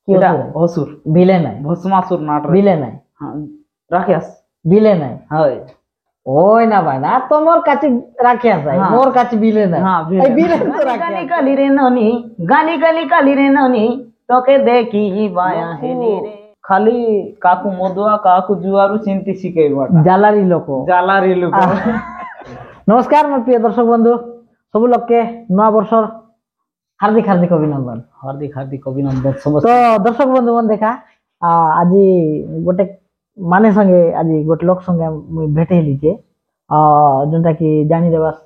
কি অসুর বিলে নাই ভস্মাসুর নাট বিলে নাই রাখিয়াস বিলে নাই হয় ওই না ভাই না তোমার কাছে রাখিয়াস ভাই মোর কাছে বিলে নাই এই বিলে তো রাখিয়াস কালি রে ননি গালি গালি কালি রে ননি তোকে দেখি বায়া হেলি রে খালি কাকু মদুয়া কাকু জুয়ারু চিন্তি শিখাইবাটা জালারি লোক নমস্কার মোর প্রিয় দর্শক বন্ধু সবু লোককে নয়া বর্ষর হার্দিক হার্দিক অভিনন্দন তো দর্শক বন্ধু মন দেখা আজি গোটে মানে সঙ্গে আজি গোটে লোক সঙ্গে মুই ভেটে লিছে যেটা কি জানি দেবাস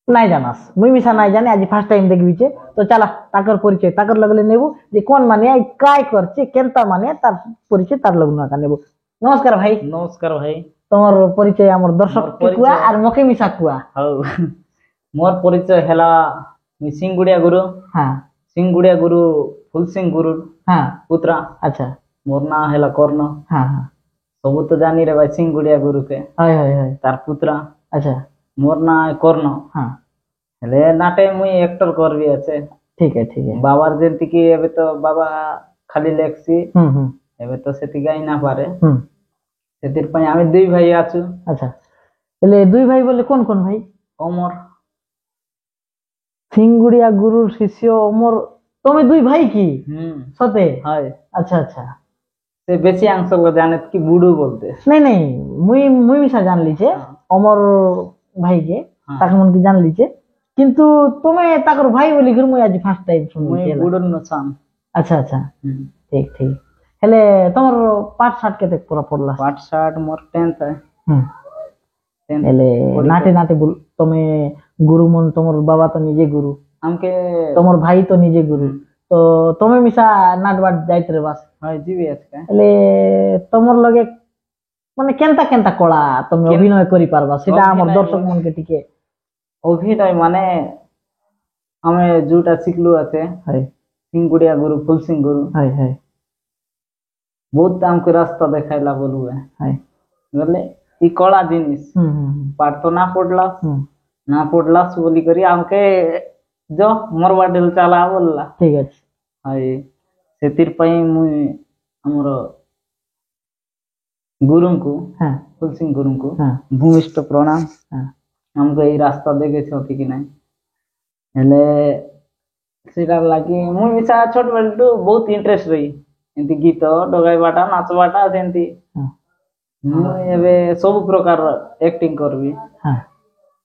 নাই জানাস মুই মিশা নাই জানি আজি ফার্স্ট টাইম দেখবিছে তো চালা তাকর পরিচয় তাকর লগলে নেবু যে কোন মানে কাই করছে কেনতা মানে তার পরিচয় তার লগ না নেবু নমস্কার ভাই তোমার পরিচয় আমার দর্শক কুয়া আর মকে মিশা কুয়া মোর পরিচয় হেলা সিংগুড়িয়া গুরু সিংগুড়িয়া গুরু ফুল সিং গুরু পুত্রা আচ্ছা মোর না হেলা কর্ণ সবু তো জানি রে ভাই সিংগুড়িয়া গুরু কে তার পুত্রা আচ্ছা মোর না কর্ণ হেলে নাটে মুই एक्टर করবি আছে ঠিক আছে বাবার যেতি কি এবে তো বাবা খালি লেখছি এবে তো সেতি গাই না পারে সেতির পাই আমি দুই ভাই আছু আচ্ছা এলে দুই ভাই বলে কোন কোন ভাই অমর সিংগুড়িয়া গুরুর শিষ্য অমর তুমি দুই ভাই কি সতে হয় আচ্ছা আচ্ছা সে বেশি অংশ জানে কি বুড়ু বলতে নাই মুই মিশা জানলি যে অমর ভাই কে তাকে মন কি জানলি যে কিন্তু তুমি তাকর ভাই বলি গির মুই আজ ফার্স্ট টাইম শুনলি মুই বুড়ন নছাম আচ্ছা আচ্ছা ঠিক হেলে তোমার পাঠ শার্ট কেতে পুরা পড়লা পাঠ শার্ট মোর 10th है হেলে নাটে বল তুমি গুরু মন তোমার বাবা তো নিজে গুরু আমকে তোমার ভাই তো নিজে গুরু তো তুমি মিশা নাটবাট যাইতে রে বাস হয় জিবি আজকে হেলে তোমার লগে মানে কেনতা কলা তুমি অভিনয় করি পারবা সেটা আমার দর্শক মনকে টিকে অভিনয় মানে আমি যেটা শিখলু আছে সিংগুড়িয়া গুরু ফুল সিং গুরু বহুত আমকে রাস্তা দেখাইলা বলু বলে ই কলা জিনিস পাঠ তো না পড়লাস বলি করি আমাকে जो मोर बाडेल चला बोलला ठीक আছে हाय সেতির পাই মুই আমর গুরুଙ୍କୁ ফুল সিং গুরুଙ୍କୁ ভূমিষ্ঠ প্রণাম हमको এই রাস্তা দেখেছ ঠিক নাই হেলে সেটা লাগি মুই মিছা ছোট বেলটু বহুত ইন্টারেস্ট রই এন্তি গীত ডগাইবাটা নাচবাটা সেন্তি মুই এবে সব প্রকার एक्टिंग করবি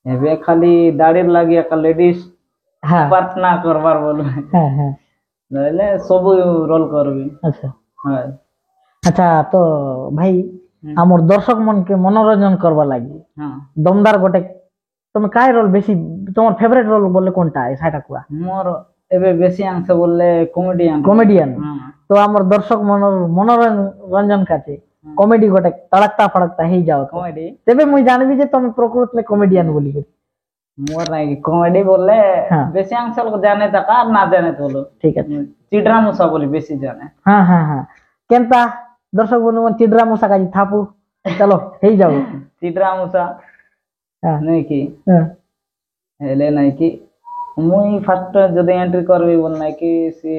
এবে খালি দাড়ির লাগি একা লেডিস পার্ট না করবার বলবে নইলে সব রোল করবি আচ্ছা আচ্ছা তো ভাই আমার দর্শক মনকে মনোরঞ্জন করবা লাগি দমদার গোটে তুমি কাই রোল বেশি তোমার ফেভারিট রোল বললে কোনটা সেটা কুয়া মোর এবে বেশি অংশ বললে কমেডিয়ান তো আমার দর্শক মনোরঞ্জন কাছে কমেডি গোটে তড়কতা ফড়কতা হেই যাও কমেডি তবে মুই জানবি যে তুমি প্রকৃতলে কমেডিয়ান বলি মোর নাই কমেডি বললে বেশি অংশ লোক জানে তাকা আর না জানে তো হলো ঠিক আছে চিডরা মুসা বলি বেশি জানে কেনতা দর্শক বন্ধু মন চিডরা মুসা কাজি থাপু চলো হেই যাও চিডরা মুসা নাই কি হেলে নাই কি মুই ফার্স্ট যদি এন্ট্রি করবি বল নাই কি সে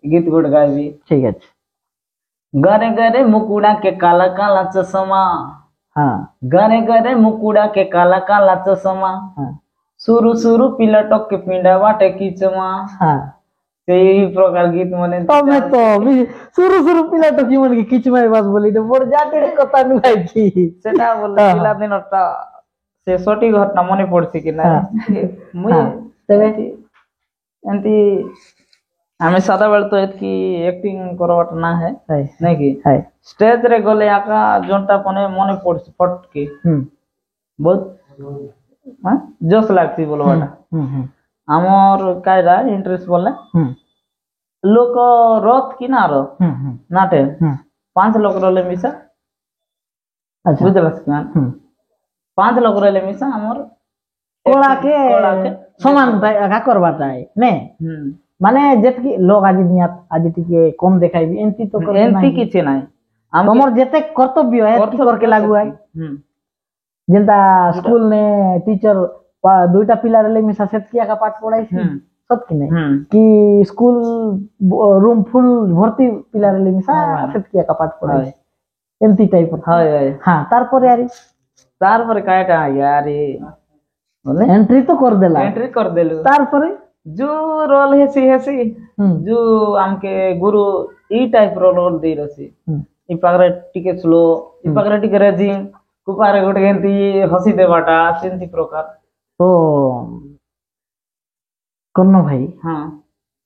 গীত গুড গাইবি ঠিক আছে गरे गरे मुकुड़ा के काला काला चश्मा गरे गरे मुकुड़ा के काला काला चश्मा सुरु सुरु पिलटक के पिंडा बाटे किचमा সেই প্রকার গীত মনে তুমি তো সুরু সুরু পিলটক কি মনে কিচমাই বাস বলি তো বড় জাতের কথা নুই কি সেটা বললে পিলা দিনটা সে সঠিক ঘটনা মনে পড়ছে কি না মুই তবে এন্তি আমি সাদা বেল তো এতকি एक्टिंग করবাটা না है নাকি স্টেজ রে গলে আকা জনটা মনে পড়ছে ফটকে বহুত জোশ লাগছি বলবাটা আমার কায়দা ইন্টারেস্ট বলে লোক রথ কিনার নাটে 5 লোক রলে মিশা বুঝলাস না 5 লোক রলে মিশা আমার কোলাকে সমান আকা করবাটাই নে মানে যেতকি লোক আজি টিকে কম দেখাইবি এন্তি তো এন্তি কিছু নাই আমার যেতে কর্তব্য এতকি করকে লাগু হয় যেটা স্কুল নে টিচার দুইটা পিলার লে মিশা সেতকি একা পাঠ পড়াইছি सत कि नहीं कि स्कूल रूम फुल भर्ती पिला रे मिसा सेतकिया का पाठ पढ़ाई एमती टाइप हां तार पर काटा यार बोले एंट्री तो कर देलु तार पर जो रोल हेसी जो हमके गुरु ई टाइप रोल दे रसी ई पागरे टिके स्लो ई पागरे टिके रेजिंग कुपारे गोटे एंती हसी देवाटा सेंती प्रकार तो कर्ण भाई हां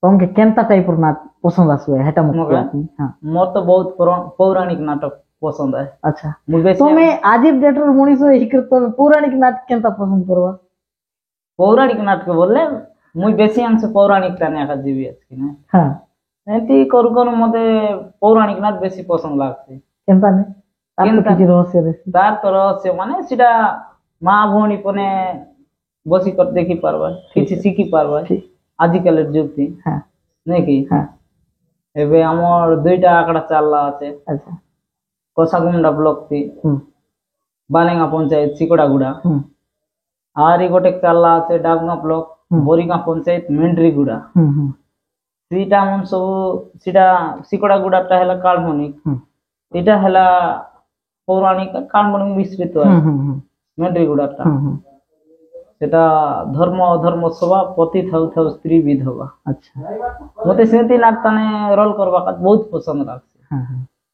तुमके केनता टाइप नाट पसंद आसुए हेटा मत हां मोर तो बहुत पौराणिक नाटक पसंद है अच्छा तुम्हें आजिब डेट रो मनीषो हिकर तो पौराणिक नाटक केनता पसंद करवा पौराणिक नाटक बोलले मुई बेसी अंश पौराणिक टाने का जीवी अछि ना हां एंती करू करू मते पौराणिक नाट बेसी पसंद लागছে केनता ने केनता की रहस्य रे तार तो रहस्य माने सिडा मां भोणी पने बसी कर देखि पारबा किछि सिखि पारबा आजि कल जुगती हां नै कि हां एबे हमर दुईटा आंकड़ा चालला আছে अच्छा कोसागुंडा ब्लॉक थी बालेंगा पंचायत सिकोड़ागुड़ा आरी गोटे चालला আছে डाबगा ब्लॉक बोरिगा पंचायत मेंड्रीगुड़ा सीटा मन सब सीटा सिकोड़ागुड़ा ता हला काल्पनिक एटा हला पौराणिक काल्पनिक मिश्रित है मेंड्रीगुड़ा ता सेटा धर्म अधर्म सभा पति थाउ थाउ स्त्री विधवा अच्छा मते सेंती नाटने रोल करबा का बहुत पसंद लागছে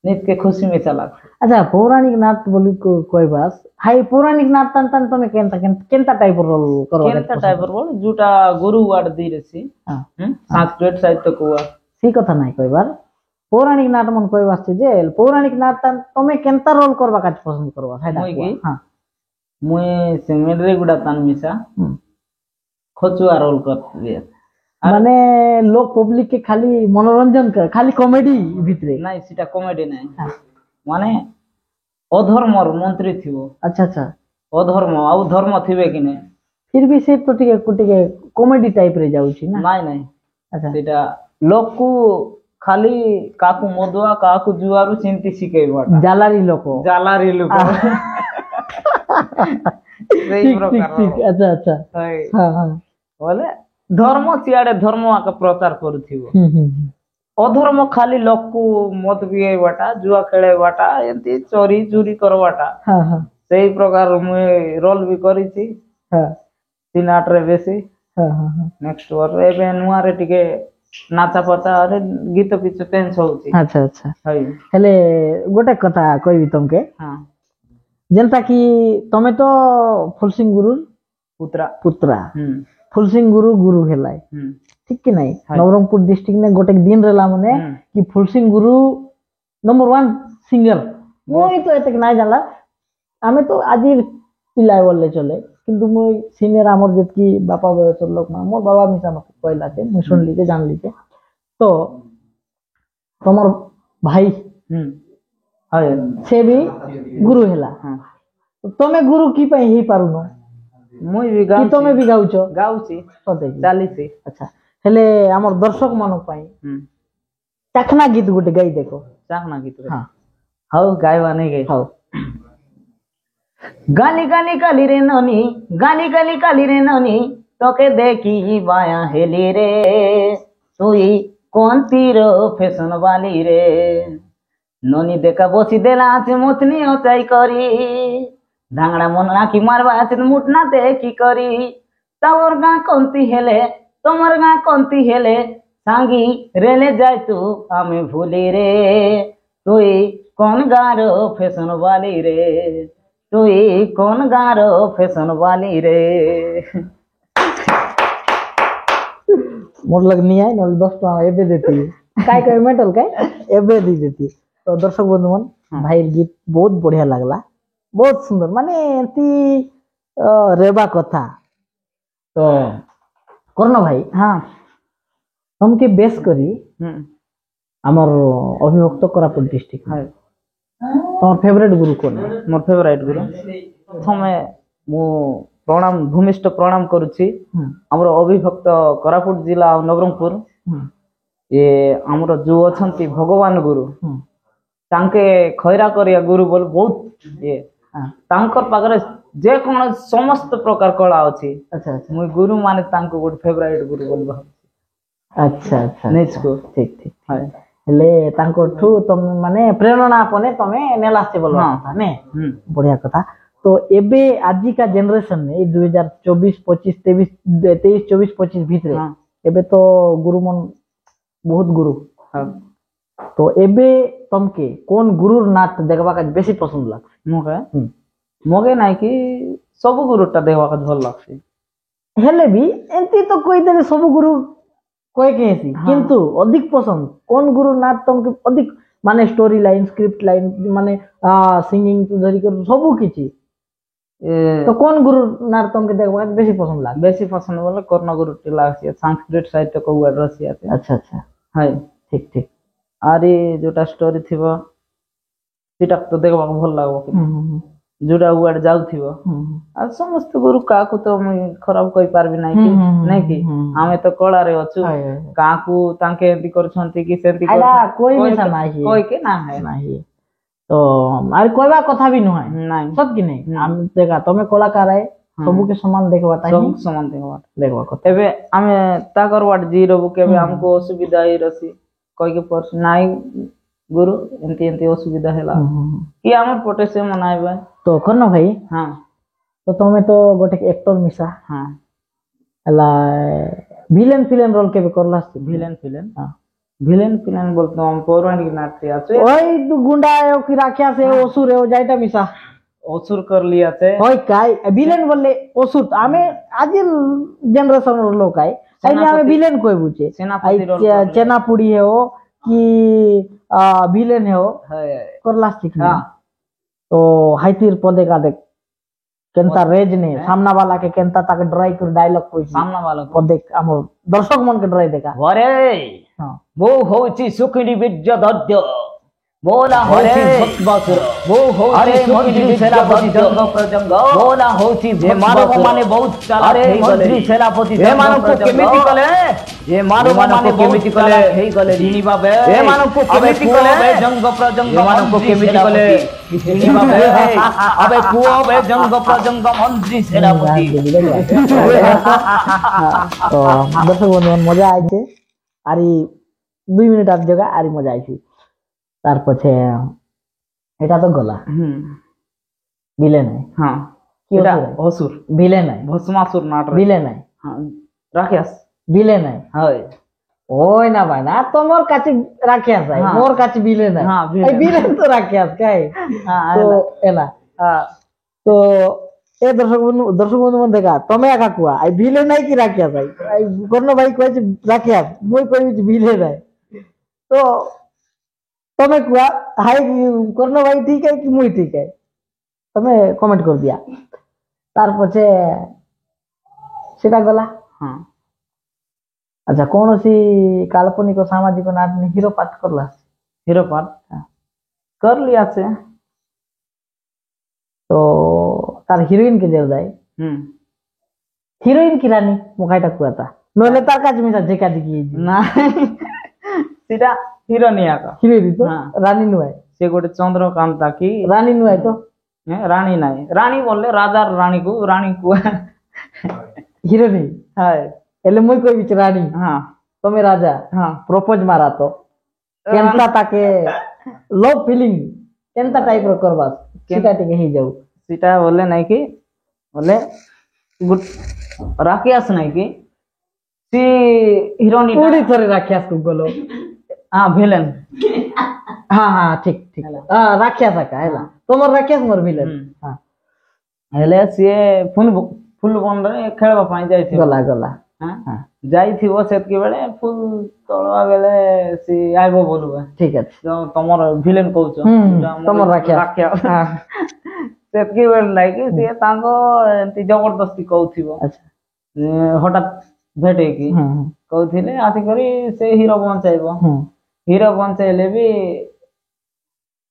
नित के खुशी में चला अच्छा पौराणिक नाट बोली को कोई बात हाई पौराणिक नाट तन तमे केनता टाइप रोल करो केनता टाइप रोल जुटा गुरु वाड दी रेसी संस्कृत साहित्य को सी कथा नाही कोई बार पौराणिक नाट मन कोई बात जे पौराणिक नाट तन तमे केनता रोल करबा का पसंद करबा फायदा हां मुई सिंगेडरे गुडा तन मिसा खचुआ रोल कर दिया माने लोग पब्लिक के खाली मनोरंजन कर खाली कॉमेडी भितरे नहीं सीटा कॉमेडी नहीं माने अधर्मर मंत्री थिवो अच्छा अच्छा अधर्म आ धर्म थिबे कि नहीं फिर भी से तो टिके कॉमेडी टाइप रे जाउची ना नहीं नहीं अच्छा सीटा लोग को खाली काकू मदुआ काकू जुआरु चिंती सिकेबा जालारी लोक सही प्रकार अच्छा अच्छा हां हां बोले धर्म सियाड़े धर्म का प्रचार करूथिबो अधर्म खाली लोक को मत पिए बाटा जुआ खेले बाटा एंती चोरी चोरी करवाटा हां हां सही प्रकार मुए रोल भी करी छी हां तीन आठ रे बेसी हां हां नेक्स्ट वर एबे नुआ रे टिके नाचा पता अरे गीत पिछ टेंस होची अच्छा अच्छा हई हेले गोटे कथा कहबी तुमके हां जनता की तमे तो फुलसिंह गुरु पुत्रा फुलसिंह गुरु हेलाय ठीक कि नहीं नवरंगपुर डिस्ट्रिक्ट में गोटे दिन रहला माने कि फुलसिंह गुरु नंबर 1 सिंगर मोई तो एतक नाही जानला आमे तो आजि पिलाय बोलले चले किंतु मोई सीनियर हमर जेत की बापा बयसर लोक ना मोर बाबा मिसा मत कहला के मुई सुनली के जानली के तो तमर भाई हाय से भी गुरु हेला तो तमे गुरु की पई ही पारुनो मुई भी गाउ तमे भी गाउछो गाउची सते चालीसी अच्छा हेले हमर दर्शक मानक पई चाखना गीत गुटे गाई देखो चाखना गीत हां हाउ गायवा नहीं गई हाउ गाली गाली काली रे ननी गाली गाली काली रे ननी तोके देखी बाया हेली रे तुई कौन तीरो फैशन वाली रे ननी देखा बसी देला से मोचनी ओचाई करी धांगड़ा मन राखी मारवा আছে মুটনা দে কি করি তোর গা কোনতি হেলে তোমার গা কোনতি হেলে সাঙ্গি রেলে যাই তু আমি ভুলি রে তুই কোন গারো ফ্যাশন वाली रे তুই কোন গারো ফ্যাশন वाली रे मोर लगनी है नल 10 टका एबे देती काय मेटल काय एबे दी देती तो दर्शक बंधुमन भाई गीत बहुत बढ़िया लागला बहुत सुंदर माने एती रेबा कथा तो कर्ण भाई हाँ हमके बेस करी हमर अभिभक्त कोरापुट डिस्ट्रिक्ट है तोर फेवरेट गुरु कोन मोर फेवरेट गुरु प्रथमे मु प्रणाम भूमिष्ठ प्रणाम करूची हमर अभिभक्त कोरापुट जिला नवरंगपुर ये हमर जो अछंती भगवान गुरु तांके खैरा करिया गुरु बोल बहुत ये तांकर पागरे जे कोन समस्त प्रकार कला अछि अच्छा अच्छा मुई गुरु माने तांको गुड फेवरेट गुरु बोल अच्छा अच्छा ନିଜକୁ ठीक ठीक हाय हेले तांकोठू तुम माने प्रेरणा अपने तमे नेलास्ते बोलो था ने बढ़िया कथा तो एबे आजि का जनरेशन में 2024 25 23 23 24 25 भीतर एबे तो गुरु मन बहुत गुरु तो एबे तुमके कौन गुरुर नाट देखबा का बेसी पसंद लागছে मोगे नाही कि सब गुरुटा देखबा का भल लागছে हेले भी एंती तो कोई देबे सब गुरु कोई केसी किंतु अधिक पसंद कौन गुरु नाट तुमके अधिक माने स्टोरी लाइन स्क्रिप्ट लाइन माने सिंगिंग टू धरी कर सब किछि तो कौन गुरु नाट तुमके देखबा बेसी पसंद लाग बेसी पसंद बोले कर्ण गुरु टी लागছে संस्कृत साहित्य को वर्ड रसी आते अच्छा अच्छा हाय ठीक ठीक आरे जोटा स्टोरी थिबो सेटा तो देखबा भल लागबो जोटा वर्ड जाउथिबो आ समस्त गुरु का को तो मैं खराब कहि पारबी नाही कि नहीं कि हमें तो कला रे अछु का को तांके एंती करछंती कि सेंती आला कोई मिसा नाही कोई के ना है नाही तो आरे कोइबा कथा भी न है नहीं सब कि नहीं हम देखा तमे कलाकार है सबू के समान देखबाटा सब समान देखबा कथा एबे हमें ताकर वाट जी रहबो केबे हमको असुविधा ही रसी कोई के पर्स नाही गुरु एंती एंती असुविधा हैला कि हमर पटे से मनाइबा तो करनो भाई हां तो तमे तो गोटे एक्टर मिसा हां हला विलेन फिलेन रोल केबे करला विलेन फिलेन हां विलेन फिलेन बोलतो हम पौराणिक नाट्य আছে ओई तू गुंडा है कि राखिया से असुर है जाइटा मिसा असुर कर लिया थे ओई काय विलेन बोले असुर आमे आज जनरेशन रो लोक आइ आइने आमे विलेन कोइ बुझे सेनापति रोल चेनापुड़ी है हो कि विलेन है हो करला ठीक हां तो हाइतिर पदे का देख केनता रेज ने सामना वाला के केनता ताके ड्राई कर डायलॉग कोई सामना वाला पदे हम दर्शक मन के ड्राई देखा अरे हां वो होची सुखिनी विद्या दद्य बोला होची भक्तबासुर वो होची सुखिनी सेनापति जंग प्रजंग बोला होची जे मानव माने बहुत चालाक हे गले सेनापति हे मानव को केमिति कले जे मानव माने केमिति कले हे गले दिनी बाबे हे मानव को केमिति कले जंग प्रजंग मानव को केमिति कले दिनी बाबे अबे कुओ बे जंग प्रजंग मंत्री सेनापति तो दर्शक बंधु मजा आइছে आरी 2 मिनिट आप जगह आरी मजा आइছে तार पछे एटा तो गला विलेन है हां एटा असुर विलेन है भस्मासुर नाट विलेन है हां राखियास विलेन है हाय ओय ना भाई ना तोमर काची राखियास है मोर काची विलेन है हां विलेन तो राखियास काय हां तो एला हां तो ए दर्शक बंधु मन देखा तमे आका कुआ आई विलेन नहीं कि राखियास है आई करनो भाई कोई राखियास मोय कोई विलेन है तो तमे कुआ हाय करनो भाई ठीक है कि मुई ठीक है तमे कमेंट कर दिया तार पछे सेटा गला हां अच्छा कौन सी काल्पनिक और सामाजिक नाट में हीरो पार्ट करला हीरो पार्ट कर लिया से तो तार हीरोइन के देव जाए हीरोइन की रानी मुखाइटा कुआ था नले तार काज मिसा जेका दिकी ना सीधा हीरो नहीं आका हीरो तो रानी नुआय से गोटे चंद्रकांता की रानी नुआय तो रानी नहीं रानी बोलले राजा रानी को हीरो नहीं हाय एले मोय कोई बिच रानी हां तमे राजा हां प्रपोज मारा तो केनता ताके लव फीलिंग केनता टाइप रो करबा सीटा टिके ही जाऊ सीटा बोले नहीं कि बोले गुड राखियास नहीं कि सी हीरोनी पूरी तरह राखियास को बोलो हां विलेन हां हां ठीक ठीक हां राखियास का हैला तोमर राखियास मोर विलेन हां हेले से फुल बन रे खेलबा पाई जाई थी गला गला हां जाई थी वो सेत के बेले फुल तळवा बेले सी आइबो बोलबा ठीक है तो तोमर विलेन कहउछ तोमर राखिया हां सेत के बेले लाइक से तांको एंती जबरदस्ती कहउथिबो अच्छा हठात भेटे की कहउथिले आसी करी से हीरो बंचाइबो हीरो बंचाइले भी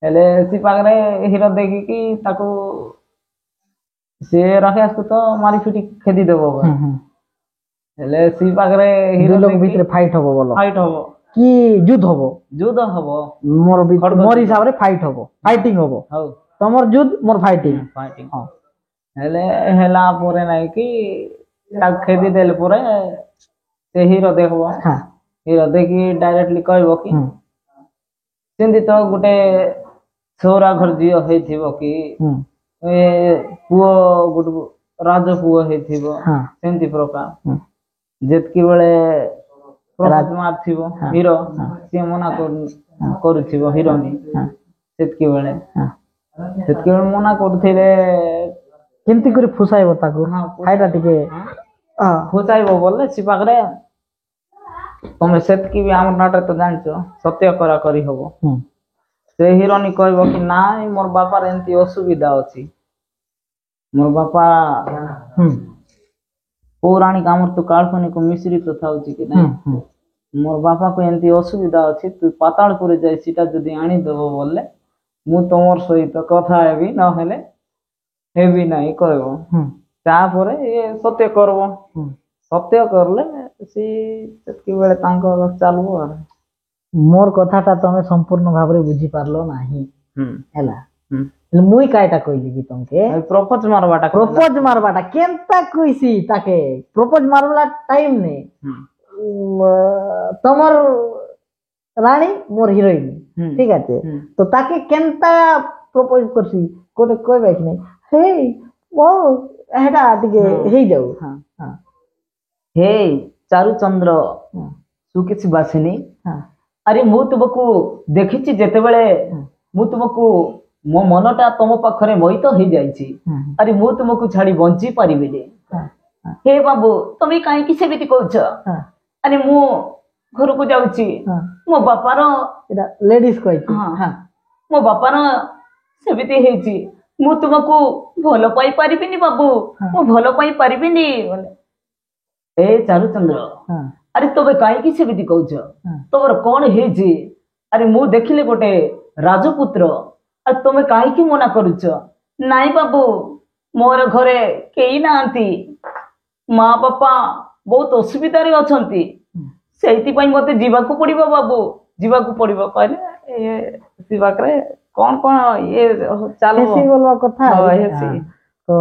हेले सी पागरे हीरो देखि की ताको से राखियास को तो मारी फिटी खेदी देबो हेले सी पागरे हीरो लोग भीतर फाइट होबो बोलो फाइट होबो की युद्ध होबो मोर हिसाब रे फाइट होबो फाइटिंग होबो हां तमर युद्ध मोर फाइटिंग हां हेले हेला पुरे नाही की ता खेदी देले पुरे से हीरो देखबो हां ହିରୋ ଦେଖି ଡାଇରେକ୍ଟଲି କହିବ କି ସେମିତି ତ ଗୋଟେ ଛୋରା ଘର ଝିଅ ହେଇଥିବ କି ପୁଅ ଗୋଟେ ରାଜ ପୁଅ ହେଇଥିବ ସେମିତି ପ୍ରକାର ଯେତିକି ବେଳେ ମାରିଥିବ ହିରୋ ସିଏ ମନା କରୁଥିବ ହିରୋନି ସେତିକି ବେଳେ ମନା କରୁଥିଲେ କେମିତି କରି ଫୁସାଇବ ତାକୁ ଖାଇଟା ଟିକେ ଫୁସାଇବ ବୋଲେ ସେ ପାଖରେ ତମେ ସେତିକି ବି ଆମ ନାଟରେ ତ ଜାଣିଛ ସତ୍ୟ କରା କରି ହବ ସେ ହିରୋନି କହିବ କି ନାଇଁ ମୋର ବାପାର ଏମିତି ଅସୁବିଧା ଅଛି ମୋର ବାପା ପୌରାଣିକ ଆମର ତ କାଳ୍ପନିକ ମିଶ୍ରିତ ଥାଉଛି କି ନାଇଁ ମୋର ବାପାକୁ ଏମିତି ଅସୁବିଧା ଅଛି ତୁ ପାତାଳପୁର ଯାଇ ସେଟା ଯଦି ଆଣିଦବ ବୋଲେ ମୁଁ ତମର ସହିତ କଥା ହେବି ନହେଲେ ହେବି ନାହିଁ କହିବ ତାପରେ ଇଏ ସତ୍ୟ କରବ ସତ୍ୟ କରିଲେ ସେତିକି ବେଳେ ତାଙ୍କର ଚାଲବ ଆଉ मोर कथाटा तमे संपूर्ण भाବରେ बुझी पारलो नाही हैला मुई कायटा कहली कि तुमके प्रपोज मारबाटा केनता कइसी ताके प्रपोज मारला टाइम ने तमर रानी मोर हीरोइन ठीक है तो ताके केनता प्रपोज करसी कोटे कहबे कि नहीं हे ओ हेडा तिके हे जाऊ हे चारुचंद्र सुकिछि बासिनी अरे मु तुमको देखिछि जेतेबेले मु तुमको मो मनटा तुम पाखरे मोहित हो जाइछि अरे मु तुमको छाड़ी बंची परिबिनी हे बाबू तुम काहे कि सेबिति कहछ अरे मु घर को जाउछि मो बापार एटा लेडीज कहछि मो बापार सेबिति हेछि मु तुमको भलो पाई परिबिनी बाबू मु भलो पाई परिबिनी ए चारुचंद्र अरे तबे काहे कि सेबिति कहछ तोर कोन हेछि अरे मु देखिले गोटे राजपुत्र अरे तमे काहे कि मना करूछ नाई बाबू मोर घरे केही नांती माँ बापा बहुत असुविधा रे अछंती सेहिति पई मते जीवाकू पड़िबो बाबू जीवाकू पड़िबो कहले ए शिवाकरे कोन कोन ये चालू ऐसी बोलवा कथा तो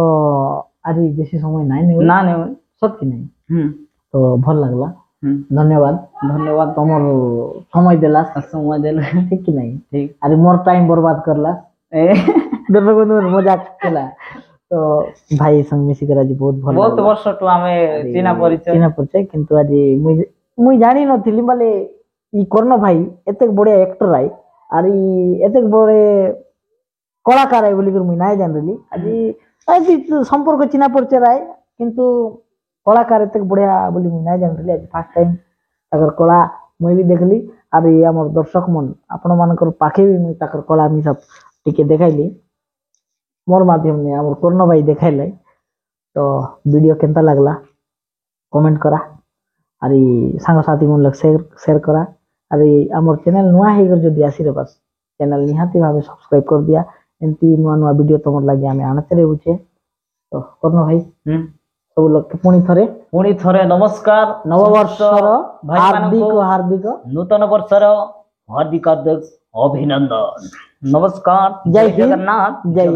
अरे बेसी समय नाही ना ने सत्य नहीं तो भल लागला धन्यवाद धन्यवाद तुमर समय देला ठीक कि नहीं ठीक अरे मोर टाइम बर्बाद करला दर्शक बंधु मजाक केला तो भाई संग मिसी कर आज बहुत वर्ष टु हमें चिना परिचय किंतु आज मुई जानि नथिली माले ई कर्ण भाई एते बढ़िया एक्टर आइ आर एते बड़े कलाकार आइ बोली कर मुई नाय जानली आज संपर्क चिना परिचय आइ किंतु कलाकार एते बढ़िया बोली मुई नाय जानली आज फर्स्ट टाइम ताकर कला मुई भी देखली आर हमर दर्शक मन आपण मानकर पाखे भी मुई ताकर कला मिसा टिके देखाइली मोर माध्यम ने हमर कर्ण भाई देखाइले तो वीडियो केनता लागला कमेंट करा अरे सांग साथी मन लग शेयर करा अरे हमर चैनल नुआ हे कर जदी आसी रे बस चैनल निहाती भाबे सब्सक्राइब कर दिया एंती नुआ नुआ वीडियो तमर लागि हमें आनते रहउछे तो कर्ण भाई सब लोग पुणी थरे नमस्कार नववर्षर हार्दिक नूतन वर्षर हार्दिक अभिनंदन नमस्कार जय जगन्नाथ जय